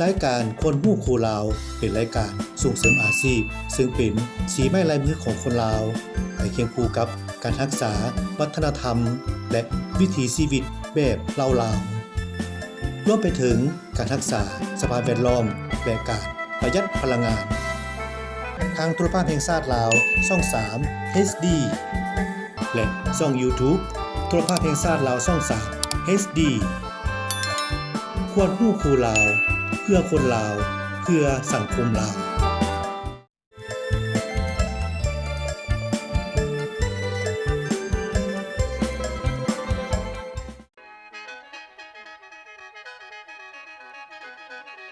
รายการคนฮู้ครูลาวเป็นรายการส่งเสริมอาชีพซึ่งเป็นสีไม้ลายมือของคนลาวไปเคียงคู่กับการรักษาวัฒนธรรมและวิถีชีวิตแบบเล่าลาวรวมไปถึงการรักษาสภาพแวดล้อมและการประหยัดพลังงานทางโทรภาพแห่งชาติลาวช่อง3 HD และช่อง YouTube โทรภาพแห่งชาติลาวช่อง3 HD ควรฮู้ครูลาวเพื่อคนลาวเพื่อสังคมลาว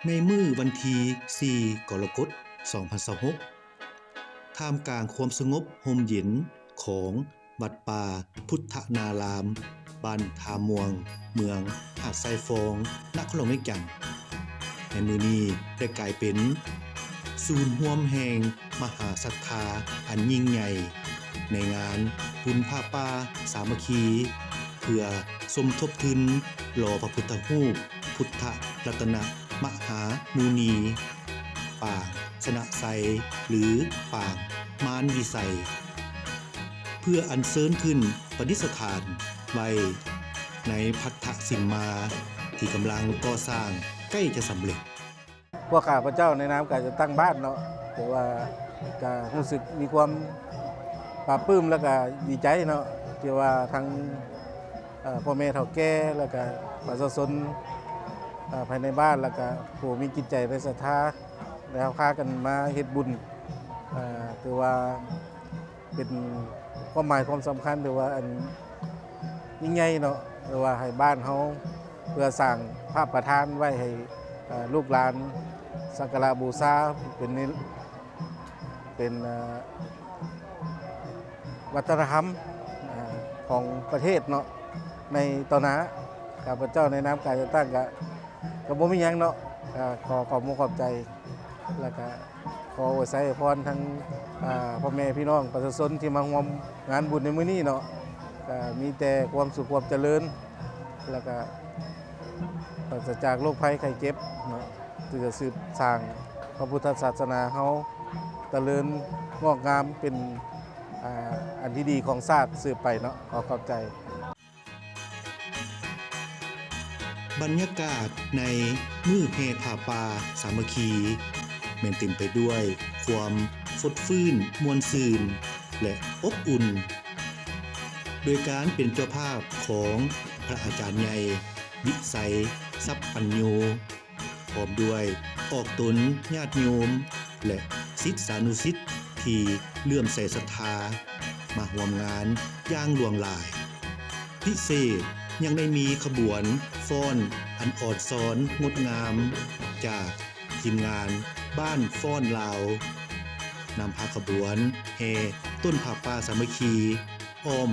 ในมื้อวันที่4กรกฎาคม2026ท่ามกลางความสงบร่มเย็นของวัดป่าพุทธนารามบ้านทาม่วงเมืองหาดทรายฟองนครหลวงเวียงจันทน์ในมื้อนี้ได้กลายเป็นศูนย์ร่วมแห่งมหาศรัทธาอันยิ่งใหญ่ในงานบุญผ้าป่าสามัคคีเพื่อสมทบทุนหล่อพระพุทธรูปพุทธรัตนมหามุนีปางชนะไซหรือปางมารวิไสเพื่ออัญเชิญขึ้นประดิษฐานไว้ในพัทธสิมมาที่กำลังก่อสร้างใกล้จะสำเร็จพวกข้าพเจ้าในนามการจะตั้งบ้านเนาะแต่ว่าก็รู้สึกมีความปลาบปลื้มแล้วก็ดีใจเนาะที่ว่าทั้งพ่อแม่เฒ่าแก่แล้วก็ประชาชนภายในบ้านแล้วก็ผู้มีจิตใจในศรัทธาแล้วพากันมาเฮ็ดบุญถือว่าเป็นความหมายความสำคัญหรือว่าอันยิ่งใหญ่เนาะหรือว่าให้บ้านเฮาเพื่อสร้างพระประธานไว้ให้ลูกหลานสักการะบูชาเป็นวัฒนธรรมของประเทศเนาะในตอนนั้นข้าพเจ้าในนามการจะตั้งก็บ่มีหยังเนาะขอขอบคุณขอบใจแล้วก็ขออวยพรทั้งพ่อแม่พี่น้องประชาชนที่มาร่วมงานบุญในมื้อนี้เนาะก็มีแต่ความสุขความเจริญแล้วก็ปราศจากโรคภัยไข้เจ็บเนาะที่จะสืบสร้างพระพุทธศาสนาเฮาเจริญงอกงามเป็นอันที่ดีของชาติสืบไปเนาะขอขอบใจบรรยากาศในมื้อแห่ผ้าป่าสามัคคีแม่นเต็มไปด้วยความฟดฟื้นมวลซื่นและอบอุ่นโดยการเป็นเจ้าภาพของพระอาจารย์ใหญ่วิไสสัพปัญโยพร้อมด้วยออกตนญาติโยมและศิษยานุศิษย์ที่เลื่อมใสศรัทธามาร่วมงานอย่างหลวงหลายพิเศษยังได้มีขบวนฟ้อนอันอ่อนซ้อนงดงามจากทีมงานบ้านฟ้อนลาวนำพาขบวนแห่ต้นผ้าป่าสามัคคีอ้อม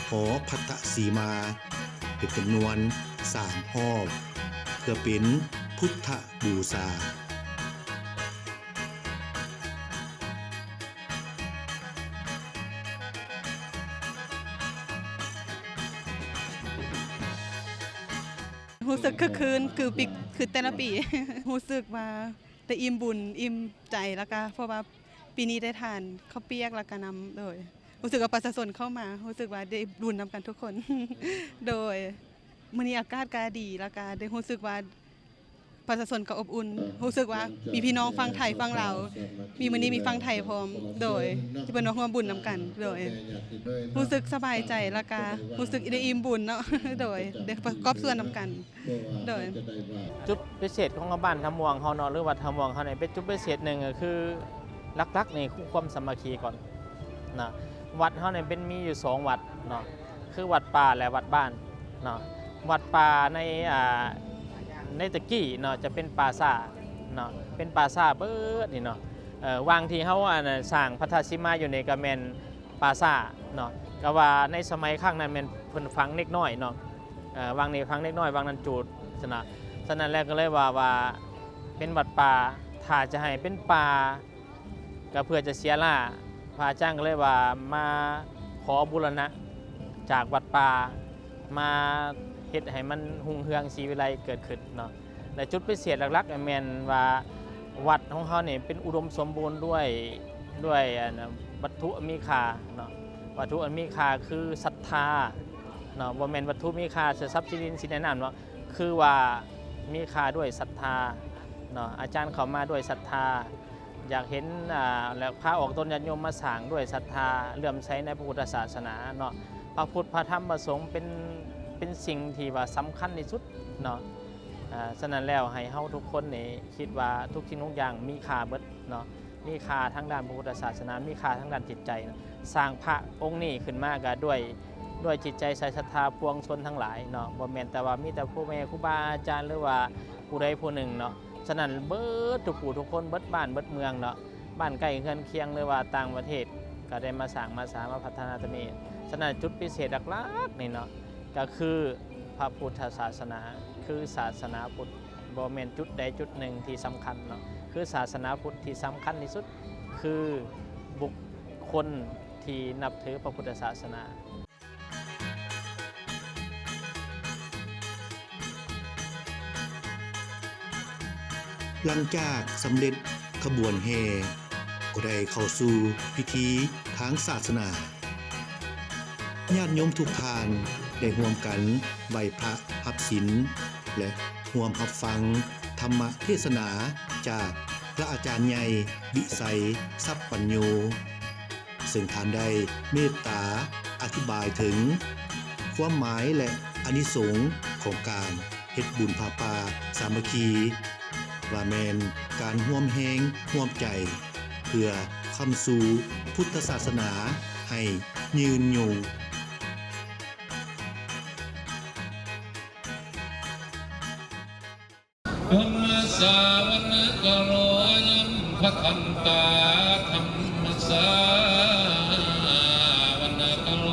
หอพัทธสีมาเป็นจำนวน3 รอบเพื่อเป็นพุทธบูชารู้สึกคึกคืนคือแต่ละปี รู้สึกว่าได้อิ่มบุญอิ่มใจแล้วก็เพราะว่าปีนี้ได้ทานข้าวเปียกแล้วก็นำโดยรู้สึกว่าประชาชนเข้ามารู้สึกว่าได้บุญนำกันทุกคน โดยมื้อนี้อากาศก็ดีแล้วก็ได้รู้สึกว่าประชาชนก็อบอุ่นรู้สึกว่ามีพี่น้องฟังไทยฟังลาวมีมื้อนี้มีฟังไทยพร้อมโดยที่เพิ่นร่วมบุญนำกันโดยรู้สึกสบายใจแล้วก็รู้สึกได้อิ่มบุญเนาะ โดยได้ประกอบส่วนนำกันโดยจุดพิเศษของบ้านทาม่วงเฮาเนาะหรือวัดทาม่วงเฮาเนี่ยเป็นจุดพิเศษหนึ่งก็คือหลักๆนี่คือความสามัคคีก่อนนะวัดเฮาเนี่ยเป็นมีอยู่2วัดเนาะคือวัดป่าและวัดบ้านเนาะวัดป่าในตะกี้เนาะจะเป็นปราสาทเนาะเป็นปราสาทเบิดนี่เนาะวางที่เฮาสร้างพระธาตุสีมาอยู่ในก็แม่นปราสาทเนาะก็ว่าในสมัยข้างนั้นแม่นเพิ่นฝังเล็กน้อยเนาะวางนี่ฝังเล็กน้อยวางนั้นจูดฉะนั้นแล้วก็เลยว่าเป็นวัดป่าถ้าจะให้เป็นป่าก็เพื่อจะเสียล่าพระอาจารย์ก็เลยว่ามาขอบูรณะจากวัดป่ามาเฮ็ดให้มันหุ่งเฮืองศรีวิไลเกิดขึ้นเนาะ และจุดพิเศษหลักๆแม่นว่าวัดของเขาเนี่ยเป็นอุดมสมบูรณ์ด้วยวัตถุมีค่าเนาะวัตถุมีค่าคือศรัทธาเนาะบ่แม่นวัตถุมีค่าเสือทรัพย์สินสินแนะนำเนาะคือว่ามีค่าด้วยศรัทธาเนาะอาจารย์เขามาด้วยศรัทธาอยากเห็นแล้วพาออกตนญาติโยมมาสร้างด้วยศรัทธาเลื่อมใสในพระพุทธศาสนาเนาะพระพุทธพระธรรมพระสงฆ์เป็นสิ่งที่ว่าสำคัญที่สุดเนาะฉะนั้นแล้วให้เฮาทุกคนนี่คิดว่าทุกสิ่งทุกอย่างมีค่าเบิดเนาะมีค่าทั้งด้านพระพุทธศาสนามีค่าทั้งด้านจิตใจนะสร้างพระองค์นี้ขึ้นมาก็ด้วยจิตใจใส่ศรัทธาปวงชนทั้งหลายเนาะบ่แม่นแต่ว่ามีแต่ผู้แม่ครูบาอาจารย์หรือว่าผู้ใดผู้หนึ่งเนาะฉะนั้นเบิดทุกผู้ทุกคนเบิดบ้านเบิดเมืองเนาะบ้านใกล้เรือนเคียงหรือว่าต่างประเทศก็ได้มาสร้างมาพัฒนาตรงนี้ฉะนั้นจุดพิเศษหลักๆนี่เนาะก็คือพระพุทธศาสนาคือศาสนาพุทธบ่แม่นจุดใดจุดหนึ่งที่สำคัญเนาะคือศาสนาพุทธที่สำคัญที่สุดคือบุคคลที่นับถือพระพุทธศาสนาหลังจากสำเร็จขบวนแห่ก็ได้เข้าสู่พิธีทางศาสนาญาติโยมทุกท่านได้ร่วมกันไหว้พระรับศีลและร่วมรับฟังธรรมเทศนาจากพระอาจารย์ใหญ่วิไสทรัพย์ปัญโยซึ่งท่านได้เมตตาอธิบายถึงความหมายและอานิสงส์ของการเฮ็ดบุญผ้าป่าสามัคคีว่าแม่นการร่วมแรงร่วมใจเพื่อค้ำสู่พุทธศาสนาให้ยืนยงธรรมสาวรกโรยัมภคันตาธรรมสาวรกโร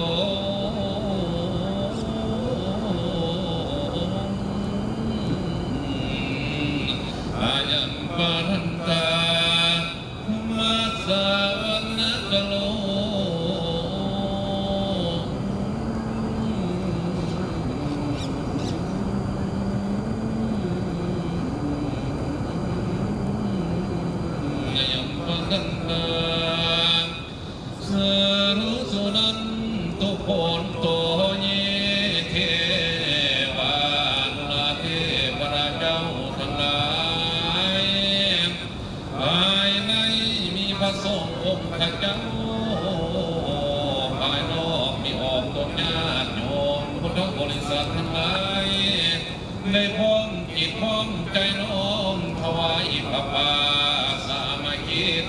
อายัมปะรันตาธรรมสาวรกโรกันตาสรุสุนันตุโพนโตเยเทวานุลาเทพระเจ้าทั้งหลายภายในมีพระสงฆ์องค์พระเจ้าภายนอกมีออกตนญาติโยมพุทธบริษัททั้งหลายได้พร้อมจิตพร้อมใจน้อมถวายพระป่า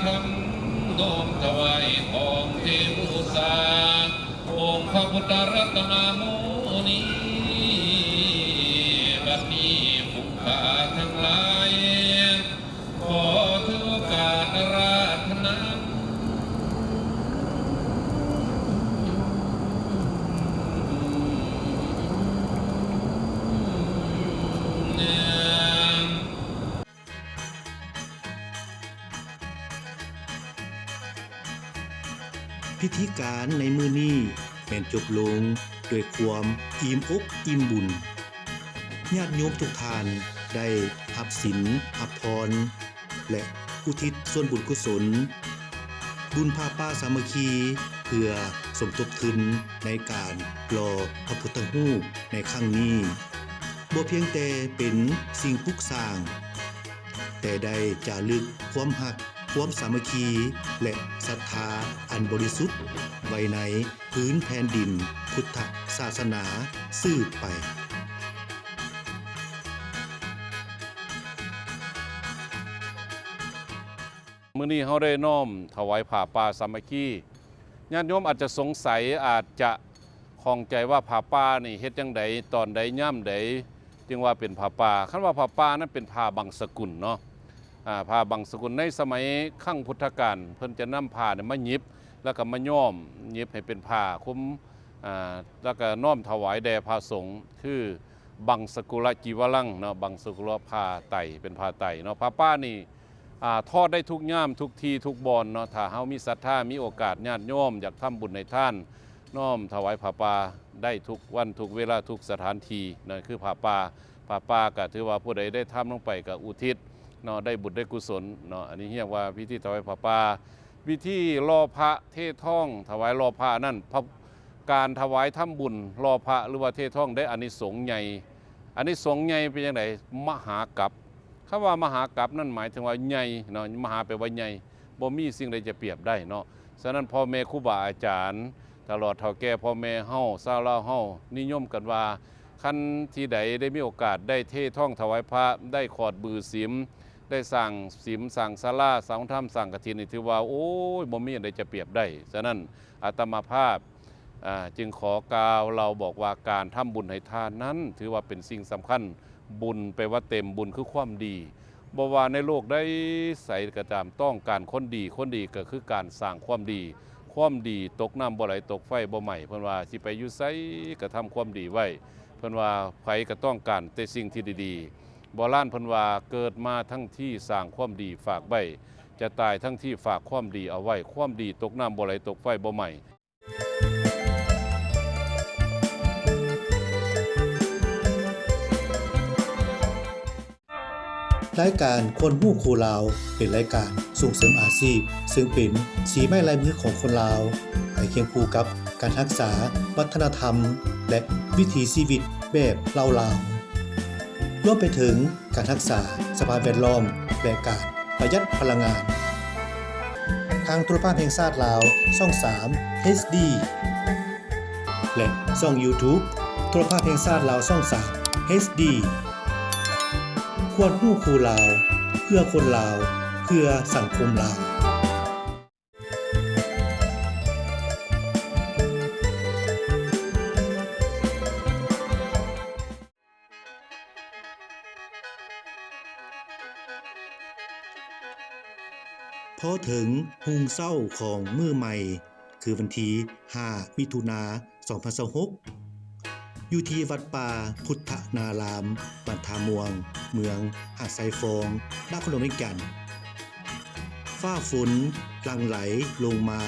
ทำน้อมถวายทองเทบูชาองค์พระพุทธรัตนโมนีบัดนี้ผู้ข้าทั้งหลายขอถือโอกาสอาราธนาพิธีการในมื้อนี้แม่นจบลงด้วยความอิ่มอกอิ่มบุญญาติโยมทุกท่านได้รับศีลรับพรและอุทิศส่วนบุญกุศลบุญผ้าป่าสามัคคีเพื่อสมทบทุนในการหล่อพระพุทธรูปในครั้งนี้บ่เพียงแต่เป็นสิ่งปลูกสร้างแต่ได้จารึกความรักความสามัคคีและศรัทธาอันบริสุทธิ์ไว้ในพื้นแผ่นดินพุทธศาสนาสืบไปมื้อนี้เฮาได้น้อมถวายผ้าป่าสามัคคีญาติโยมอาจจะสงสัยอาจจะข้องใจว่าผ้าป่านี่เฮ็ดจังไดตอนใดย่ำใดจึงว่าเป็นผ้าป่าคันว่าผ้าป่านั้นเป็นผ้าบางสกุลเนาะผ้าบางสกุลในสมัยขั้งพุทธกาลเพิ่นจะนำผ้ามาหยิบแล้วก็มาย้อมหยิบให้เป็นผ้าคลุมแล้วก็น้อมถวายแด่พระสงฆ์คือบังสกุลจีวรังเนาะบังสกุลผ้าไตเป็นผ้าไตเนาะผ้าป่านี่ทอดได้ทุกย่ามทุกทีทุกบอนเนาะถ้าเฮามีศรัทธามีโอกาสญาติโยมอยากทำบุญในท่านน้อมถวายผ้าป่าได้ทุกวันทุกเวลาทุกสถานที่นั่นคือผ้าป่า ผ้าป่าก็ถือว่าผู้ใดได้ทำลงไปก็อุทิศเนาะได้บุญได้กุศลเนาะอันนี้เรียกว่าพิธีถวายผ้าป่าวิธีรอพระเทท่องถวายรอพระนั่นการถวายทำบุญรอพระหรือว่าเทท่องได้อานิสงส์ใหญ่อานิสงส์ใหญ่เป็นยังไงมหากัปคำว่ามหากัปนั่นหมายถึงว่าใหญ่เนาะมหาแปลว่าใหญ่บ่มีสิ่งใดจะเปรียบได้เนาะฉะนั้นพ่อแม่ครูบาอาจารย์ตลอดเฒ่าแก่พ่อแม่เฮาชาวลาวเฮานิยมกันว่าคันที่ใดได้มีโอกาสได้เทท่องถวายพระได้ขอดบือศีลได้สั่งศีลสั่งศาลาสั่งธรรมสั่งกฐินนี่ถือว่าโอ้ยบ่มีอะไรจะเปรียบได้ฉะนั้นอาตมาภาพจึงขอกล่าวเราบอกว่าการทำบุญให้ทานนั้นถือว่าเป็นสิ่งสำคัญบุญไปว่าเต็มบุญคือความดีบ่ว่าในโลกได้ใส่กระตามต้องการคนดีก็คือการสร้างความดีตกน้ำบ่ไหลตกไฟบ่ไหม้เพิ่นว่าสิไปอยู่ไสก็ทำความดีไว้เพิ่นว่าไผก็ต้องการแต่สิ่งที่ดีๆโบราณเพิ่นว่าเกิดมาทั้งที่สร้างความดีฝากไว้จะตายทั้งที่ฝากความดีเอาไว้ความดีตกน้ำบ่ไหลตกไฟบ่ไหม้ รายการคนหู้ครูลาวเป็นรายการส่งเสริมอาชีพซึ่งเป็นสีไม้ลายมือของคนลาวไปเคียงคู่กับการรักษาวัฒนธรรมและวิถีชีวิตแบบลาวๆรวมไปถึงการรักษาสภาพแวดล้อมและการประหยัดพลังงานทางโทรภาพแห่งชาติลาวช่อง 3 HD และช่อง YouTube โทรภาพแห่งชาติลาวช่อง 3 HDควรหู้ครูลาวเพื่อคนลาวเพื่อสังคมลาวพอถึงหุงเศร้าของมื้อใหม่คือวันที่5มิถุนายน2026อยู่ที่วัดป่าพุทธนารามบ้านทาม่วงเมืองหาดไซฟองนครพนมกันฟ้าฝนหลั่งไหลลงมา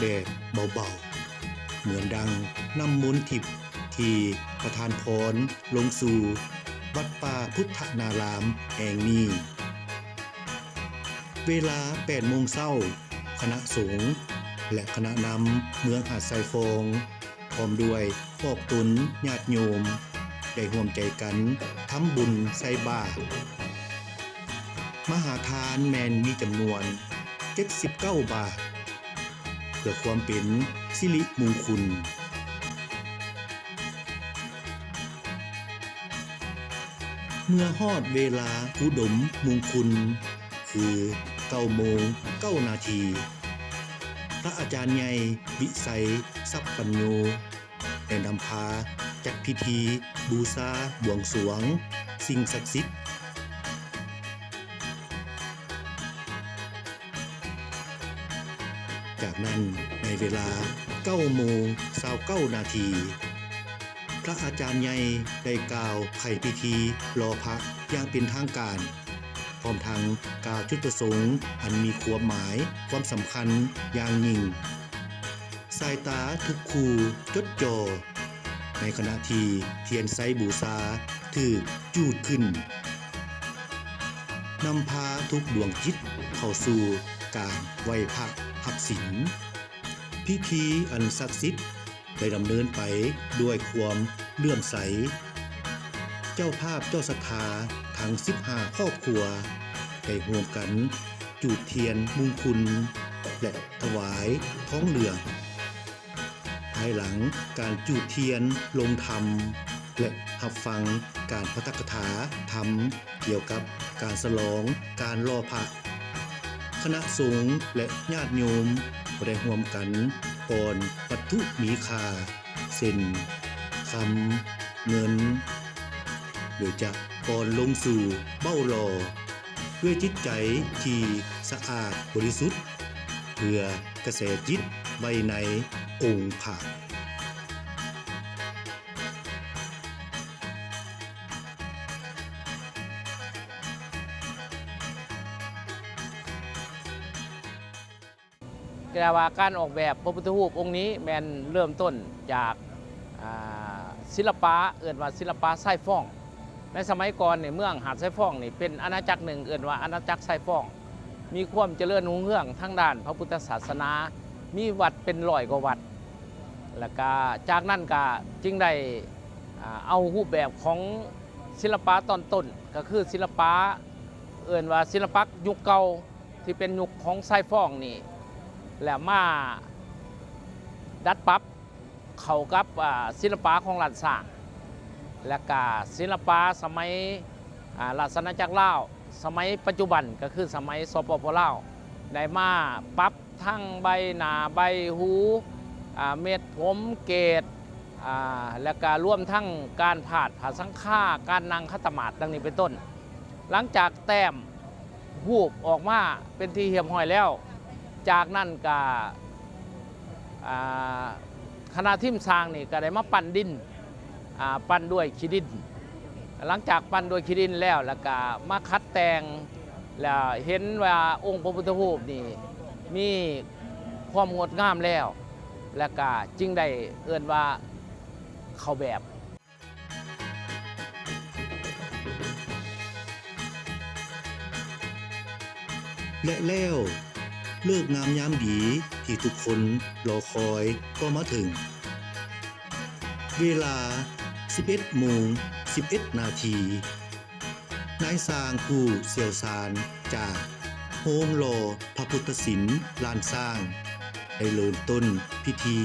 แบบเบาๆเหมือนดังน้ำมนต์ทิพย์ที่ประทานพรลงสู่วัดป่าพุทธนารามแห่งนี้เวลา 8 โมงเช้าคณะสงฆ์และคณะนำเมืองหาดไซฟองพร้อมด้วยพวกตุนญาติโยมได้ร่วมใจกันทำบุญใส่บาตรมหาทานแมนมีจำนวน79 บาทเพื่อความเป็นสิริมงคลเมื่อฮอดเวลาอุดมมงคลคือ9 โมง 9 นาทีพระอาจารย์ใหญ่วิสัยทรัพย์ปัญโยได้นำพาจัดพิธีบูชาบวงสรวงสิ่งศักดิ์สิทธิ์จากนั้นในเวลา 9 โมง 29 นาทีพระอาจารย์ใหญ่ได้กล่าวไขพิธีรอพระอย่างเป็นทางการพร้อมทั้งกล่าวจุดประสงค์อันมีความหมายความสำคัญอย่างยิ่งสายตาทุกคู่จดจ่อในขณะที่เทียนไซบูชาถูกจูดขึ้นนำพาทุกดวงจิตเข้าสู่การไหว้พระหักศีลพิธีอันศักดิ์สิทธิ์ได้ดำเนินไปด้วยความเลื่อมใสเจ้าภาพเจ้าศรัทธาทั้ง15 ครอบครัวได้ร่วมกันจูดเทียนมงคลและถวายท้องเหลืองภายหลังการจูดเทียนลงธรรมและรับฟังการพระกถาธรรมเกี่ยวกับการฉลองการรอพระคณะสงฆ์และญาติโยมได้ร่วมกันก่อนวัตถุมีค่าเช่นคำเงินโดยจะก่อนลงสู่เบ้าหล่อด้วยจิตใจที่สะอาดบริสุทธิ์เพื่อกระแสจิตไว้ในองค์พระกล่าวว่าการออกแบบพระพุทธรูปองค์นี้แมนเริ่มต้นจากศิลปะเอิ้นว่าศิลปะไส้ฟ้อง ในสมัยก่อนเนี่ยเมืองหาดไซฟ้องนี่เป็นอาณาจักรหนึ่งเอื่นว่าอาณาจักรไซฟ้องมีความเจริญรุ่งเรืองทั้งด้านพระพุทธศาสนามีวัดเป็นร้อยกว่าวัดแล้วก็จากนั้นก็จึงได้เอารูปแบบของศิลปะตอนต้นก็คือศิลปะเอื่นว่าศิลปะยุคเก่าที่เป็นยุคของไซฟ้องนี่แล้วมาดัดปรับเข้ากับศิลปะของรัฐสร้างและก็ศิลปะสมัยราชอาณาจักรลาวสมัยปัจจุบันก็คือสมัยสปป.ลาวได้มาปรับทั้งใบหน้าใบหูเม็ดผมเกศและก็ร่วมทั้งการผาดผาสังฆาการนางคัตมาศดังนี้เป็นต้นหลังจากแต้มหูบออกมาเป็นที่เหี่ยมห้อยแล้วจากนั้นก็คณะทิมสร้างนี่ก็ได้มาปั้นดินปั้นด้วยขี้ดินหลังจากปั้นด้วยขี้ดินแล้วก็มาคัดแต่งแล้วเห็นว่าองค์พระพุทธรูปนี่มีความงดงามแล้วแล้วก็จึงได้เอิ้นว่าเข้าแบบ และแล้วเลิกงามยามดีที่ทุกคนรอคอยก็มาถึง เวลา 11:11 นาทีนายสร้างผู้เสี่ยวสารจากโฮมหล่อพระพุทธศิลป์ลานสร้างได้เริ่มต้นพิธี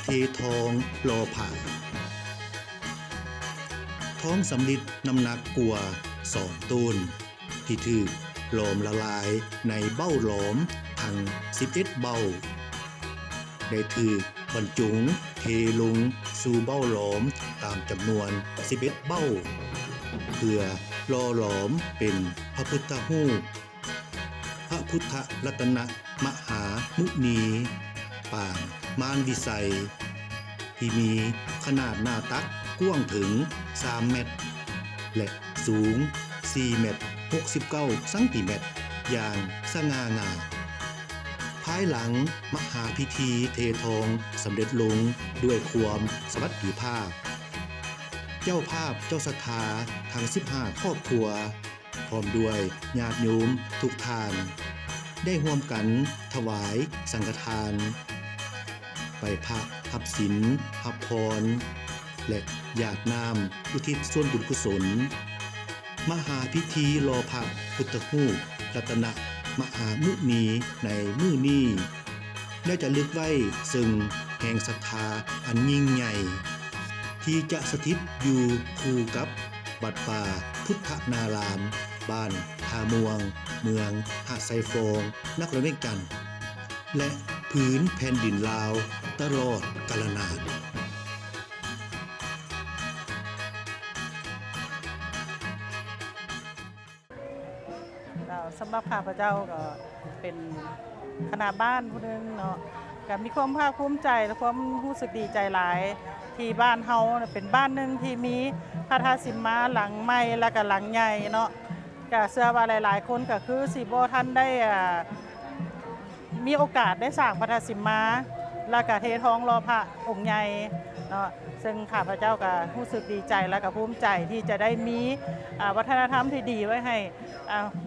เททองหล่อผ่าท้องสำริดน้ำหนักกว่า2 ต้นที่ถูกหลอมละลายในเบ้าหลอมทั้ง11 เบ้าได้ถูกบรรจุเทลงสู่เบ้าหลอมตามจำนวน11 เบ้าเพื่อหล่อหลอมเป็นพระพุทธรูปพระพุทธรัตนมหามุนีปางมารวิสัยที่มีขนาดหน้าตักกว้างถึง3 เมตรและสูง4 เมตร69 เซนติเมตรอย่างสง่างามภายหลังมหาพิธีเททองสำเร็จลงด้วยความสวัสดิภาพเจ้าภาพเจ้าศรัทธาทั้ง15 ครอบครัวพร้อมด้วยญาติโยมทุกท่านได้ร่วมกันถวายสังฆทานไปพระหับศีลหับพรและหยาดน้ำอุทิศส่วนบุญกุศลมหาพิธีรอพระพุทธรูปรัตนมหามุนีในมื้อนี้ได้จะลึกไว้ซึ่งแห่งศรัทธาอันยิ่งใหญ่ที่จะสถิตอยู่คู่กับวัดป่าพุทธนารามบ้านทาม่วงเมืองหาดไซฟองนครเวียงจันทน์และพื้นแผ่นดินลาวตลอดกาลนานสำหรับข้าพเจ้าก็เป็นคณะบ้านผู้หนึงเนาะก็มีความภาคภูมิใจและความรู้สึกดีใจหลายที่บ้านเฮาเป็นบ้านหนึ่งที่มีพระธาตุสิมมาหลังใหม่และก็หลังใหญ่เนาะก็เชื่อว่าหลายๆคนก็คือสิบ่ทันได้มีโอกาสได้สร้างพระธาตุสิมมาและก็เททองหล่อพระองค์ใหญ่เนาะซึ่งข้าพเจ้าก็รู้สึกดีใจและก็ภูมิใจที่จะได้มีวัฒนธรรมที่ดีไว้ให้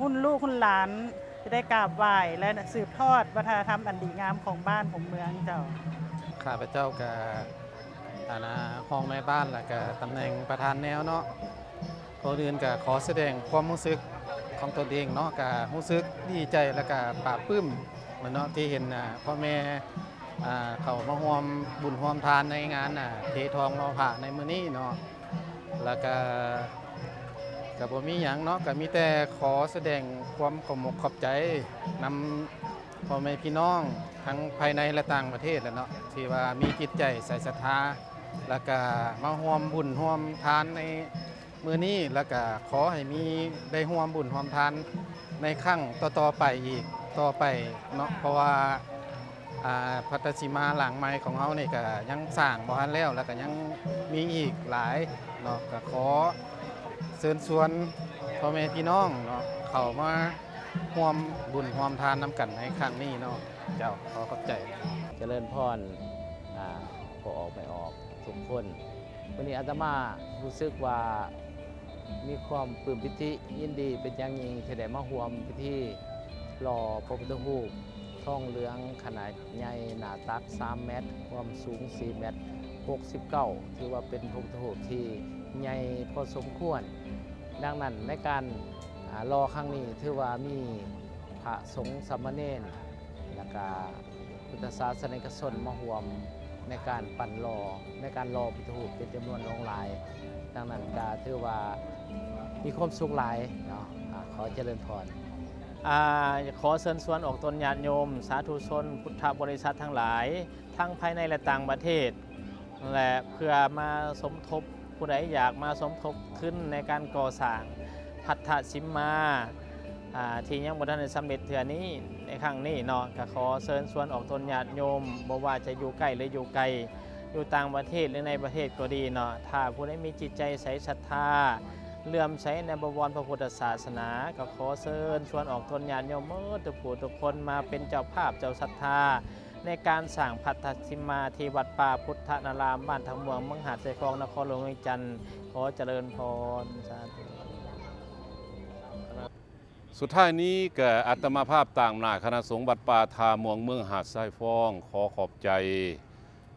รุ่นลูกรุ่นหลานจะได้กราบไหว้และสืบทอดวัฒนธรรมอันดีงามของบ้านของเมืองเจ้า ข้าพเจ้ากับฐานะห้องในบ้านและก็ตำแหน่งประธานแนวเนาะก่อนอื่นก็ขอแสดงความรู้สึกของตนเองเนาะก็รู้สึกดีใจและก็ปลาบปลื้มเนาะที่เห็นพ่อแม่เขามาร่วมบุญร่วมทานในงานเททองหล่อพระในมื้อนี้เนาะแล้วก็บ่มีหยังเนาะก็มีแต่ขอแสดงความขอบมกขอบใจนำพ่อแม่พี่น้องทั้งภายในและต่างประเทศแหละเนาะที่ว่ามีจิตใจใส่ศรัทธาแล้วก็มาร่วมบุญร่วมทานในมื้อนี้แล้วก็ขอให้มีได้ร่วมบุญร่วมทานในครั้งต่อๆไปอีกต่อไปเนาะเพราะว่าพระธาตุสิมมาหลังใหม่ของเฮานี่ก็ยังสร้างบ่ทันแล้วแล้วก็ยังมีอีกหลายเนาะก็ขอเชิญชวนพ่อแม่พี่น้องเนาะเข้ามาร่วมบุญร่วมทานนำกันในครั้งนี้เนาะเจ้าขอขอบใจเจริญพรพอออกไปออกทุกคนวันนี้อาตมารู้สึกว่า มีความปลื้มปิติยินดีเป็นอย่างยิ่งที่ได้มาร่วมพิธีหล่อพระพุทธรูปทองเหลืองขนาดใหญ่หนาตัก3 เมตรความสูง4 เมตร 69ถือว่าเป็นพระพุทธรูปที่ใหญ่พอสมควรดังนั้นในการรอครั้งนี้ถือว่ามีพระสงฆ์สามเณรและก็พุทธศาสนิกชนมาร่วมในการปั่นรอในการรอพุทธรูปเป็นจำนวนหลายดังนั้นก็ถือว่ามีความสุขหลายเนาะขอเจริญพรขอเชิญชวนออกตนญาติโยมสาธุชนพุทธบริษัททั้งหลายทั้งภายในและต่างประเทศและเพื่อมาสมทบผู้ใดอยากมาสมทบขึ้นในการก่อสร้างพัทธสิมมาที่ยังบ่ทันได้สำเร็จเทื่อนี้ในครั้งนี้เนาะก็ขอเชิญชวนออกตนญาติโยมบ่ว่าจะอยู่ใกล้หรืออยู่ไกลอยู่ต่างประเทศหรือในประเทศก็ดีเนาะถ้าผู้ใดมีจิตใจใสศรัทธาเลื่อมใสในบวรพระพุทธศาสนาก็ขอเชิญชวนออกตนญาติโยมทุกผู้ทุกคนมาเป็นเจ้าภาพเจ้าศรัทธาในการสร้างพัทธสิมมาที่วัดป่าพุทธนารามบ้านทางเมืองเมืองหาดทรายทองนครหลวงเวียงจันทร์ขอเจริญพรสาธุ สุดท้ายนี้ก็อัตมาภาพต่างหน้าคณะสงฆ์วัดป่าทาม่วงเมืองหาดทรายทองขอขอบใจ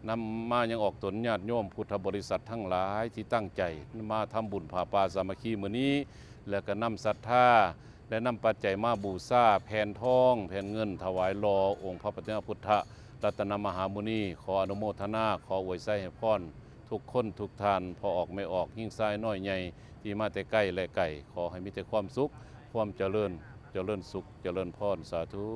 นำมายังออกตนญาติโยมพุทธบริษัททั้งหลายที่ตั้งใจมาทำบุญผ้าป่าสามัคคีมื้อนี้แล้วก็นำศรัทธาและนำปัจจัยมาบูชาแผ่นทองแผ่นเงินถวายรอองค์พระปัจเจกพุทธรัตนมหามุนีขออนุโมทนาขออวยไส้ให้พรทุกคนทุกท่านพอออกไม่ออกยิ่งซ้ายน้อยใหญ่ที่มาแต่ใกล้และไกลขอให้มีแต่ความสุขความเจริญสุขเจริญพรสาธุ